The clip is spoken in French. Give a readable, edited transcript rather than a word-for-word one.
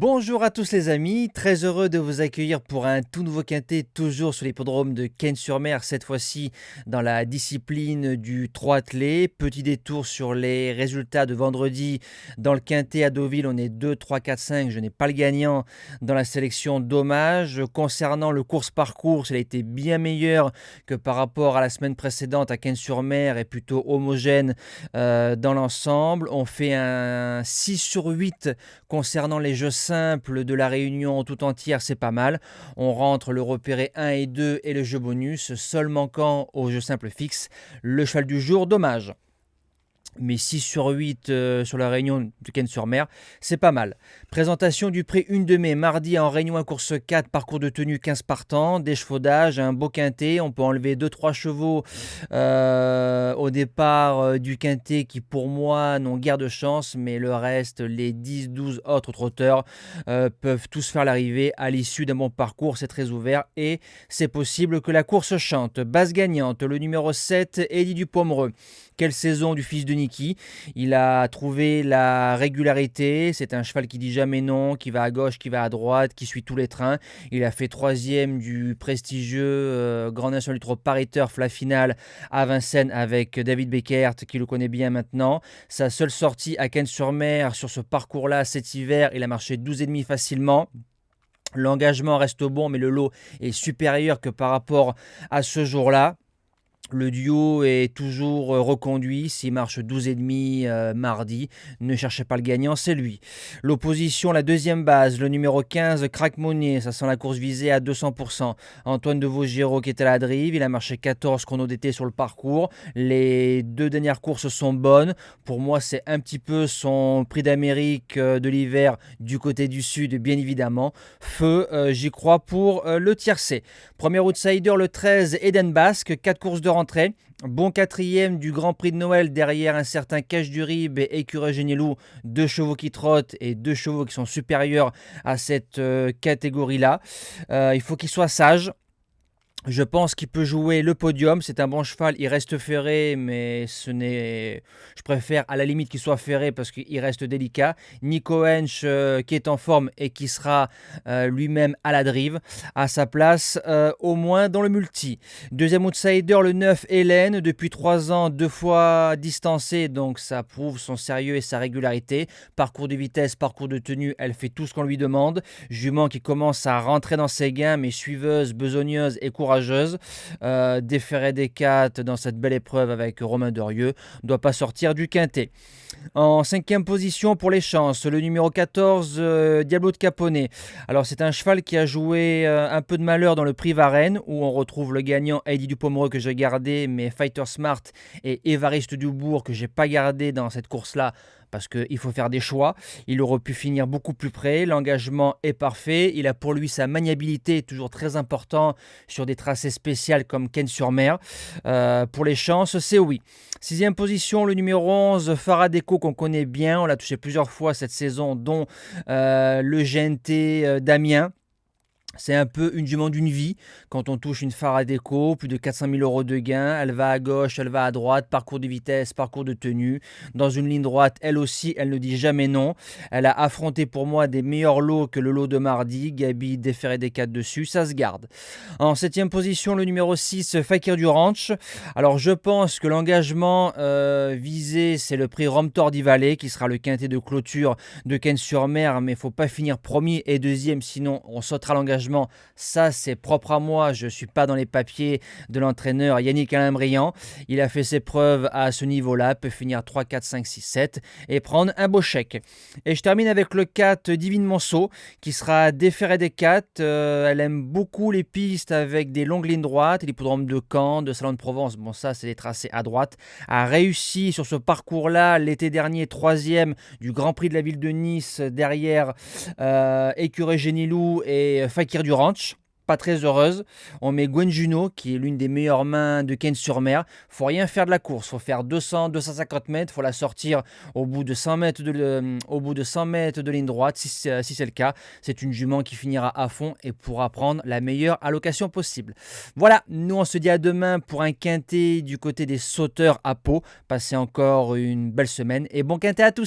Bonjour à tous les amis, très heureux de vous accueillir pour un tout nouveau quintet, toujours sur l'hippodrome de Cagnes-sur-Mer, cette fois-ci dans la discipline du 3 attelé. Petit détour sur les résultats de vendredi dans le quintet à Deauville, on est 2, 3, 4, 5, je n'ai pas le gagnant dans la sélection dommage. Concernant le course-parcours, il a été bien meilleur que par rapport à la semaine précédente à Cagnes-sur-Mer et plutôt homogène dans l'ensemble. On fait un 6 sur 8 concernant les jeux simples de la réunion tout entière, c'est pas mal. On rentre le repéré 1 et 2 et le jeu bonus, seul manquant au jeu simple fixe, le cheval du jour, dommage. Mais 6 sur 8 sur la réunion de Cagnes-sur-Mer, c'est pas mal. Présentation du prix 1 de mai, mardi en réunion à course 4, parcours de tenue 15 partants, d'échevaudage, un beau quintet. On peut enlever 2-3 chevaux au départ du quintet qui pour moi n'ont guère de chance, mais le reste, les 10-12 autres trotteurs peuvent tous faire l'arrivée à l'issue d'un bon parcours. C'est très ouvert et c'est possible que la course chante. Base gagnante, le numéro 7, Eddie Dupomereux. Quelle saison du fils de Niki. Il a trouvé la régularité. C'est un cheval qui dit jamais non, qui va à gauche, qui va à droite, qui suit tous les trains. Il a fait 3e du prestigieux Grand National du Trot Paris Turf, la finale à Vincennes avec David Beckert, qui le connaît bien maintenant. Sa seule sortie à Cagnes-sur-Mer sur ce parcours-là cet hiver, il a marché 12,5 facilement. L'engagement reste bon, mais le lot est supérieur que par rapport à ce jour-là. Le duo est toujours reconduit, s'il marche 12,5 mardi, ne cherchez pas le gagnant, c'est lui. L'opposition, la deuxième base, le numéro 15, Crack Money, ça sent la course visée à 200%. Antoine de Vaugirard qui est à la drive, il a marché 14 chrono d'été sur le parcours. Les deux dernières courses sont bonnes. Pour moi, c'est un petit peu son prix d'Amérique de l'hiver du côté du sud, bien évidemment. Feu, j'y crois pour le tiercé. Premier outsider, le 13, Eden Basque, 4 courses de rentrée. Bon quatrième du Grand Prix de Noël derrière un certain Cache du Rib et Écureuil Génielou, 2 chevaux qui trottent et 2 chevaux qui sont supérieurs à cette catégorie-là. Il faut qu'il soit sage. Je pense qu'il peut jouer le podium, c'est un bon cheval, il reste ferré, mais je préfère à la limite qu'il soit ferré parce qu'il reste délicat. Nico Hench qui est en forme et qui sera lui-même à la drive, à sa place au moins dans le multi. Deuxième outsider, le 9 Hélène, depuis 3 ans, 2 fois distancée, donc ça prouve son sérieux et sa régularité. Parcours de vitesse, parcours de tenue, elle fait tout ce qu'on lui demande. Jument qui commence à rentrer dans ses gains, mais suiveuse, besogneuse et courageuse. Déféré des 4 dans cette belle épreuve avec Romain Dorieux, ne doit pas sortir du quintet. En 5e position pour les chances, le numéro 14, Diablo de Caponnet. Alors c'est un cheval qui a joué un peu de malheur dans le prix Varennes, où on retrouve le gagnant Heidi Dupomereux que j'ai gardé, mais Fighter Smart et Évariste Dubourg que j'ai pas gardé dans cette course-là, parce qu'il faut faire des choix. Il aurait pu finir beaucoup plus près, l'engagement est parfait, il a pour lui sa maniabilité, toujours très important sur des tracés spéciaux comme Cagnes-sur-Mer. Pour les chances, c'est oui. 6e position, le numéro 11, Faradeco, qu'on connaît bien, on l'a touché plusieurs fois cette saison, dont le GNT d'Amiens. C'est un peu une jument d'une vie. Quand on touche une Faradeco, plus de 400 000 € de gain, elle va à gauche, elle va à droite, parcours de vitesse, parcours de tenue. Dans une ligne droite, elle aussi, elle ne dit jamais non. Elle a affronté pour moi des meilleurs lots que le lot de mardi. Gabi déféré des 4 dessus, ça se garde. En 7e position, le numéro 6, Fakir du Ranch. Alors je pense que l'engagement visé, c'est le prix Romtor d'Ivalet, qui sera le quintet de clôture de Cagnes-sur-Mer, mais il ne faut pas finir premier et deuxième, sinon on sautera l'engagement. Ça, c'est propre à moi. Je ne suis pas dans les papiers de l'entraîneur Yannick Alain Briand. Il a fait ses preuves à ce niveau-là, peut finir 3, 4, 5, 6, 7 et prendre un beau chèque. Et je termine avec le 4, Divine Monceau, qui sera déféré des 4. Elle aime beaucoup les pistes avec des longues lignes droites, l'hippodrome de Caen, de Salon de Provence. Bon, ça, c'est des tracés à droite. A réussi sur ce parcours-là l'été dernier, 3e du Grand Prix de la ville de Nice, derrière Écureuil Génielou et Fakir du Ranch. Pas très heureuse. On met Gwen Juno, qui est l'une des meilleures mains de Cagnes-sur-Mer. Faut rien faire de la course. Faut faire 200, 250 mètres. Faut la sortir au bout de 100 mètres de ligne droite, si c'est le cas. C'est une jument qui finira à fond et pourra prendre la meilleure allocation possible. Voilà, nous on se dit à demain pour un quintet du côté des sauteurs à Pau. Passez encore une belle semaine et bon quintet à tous.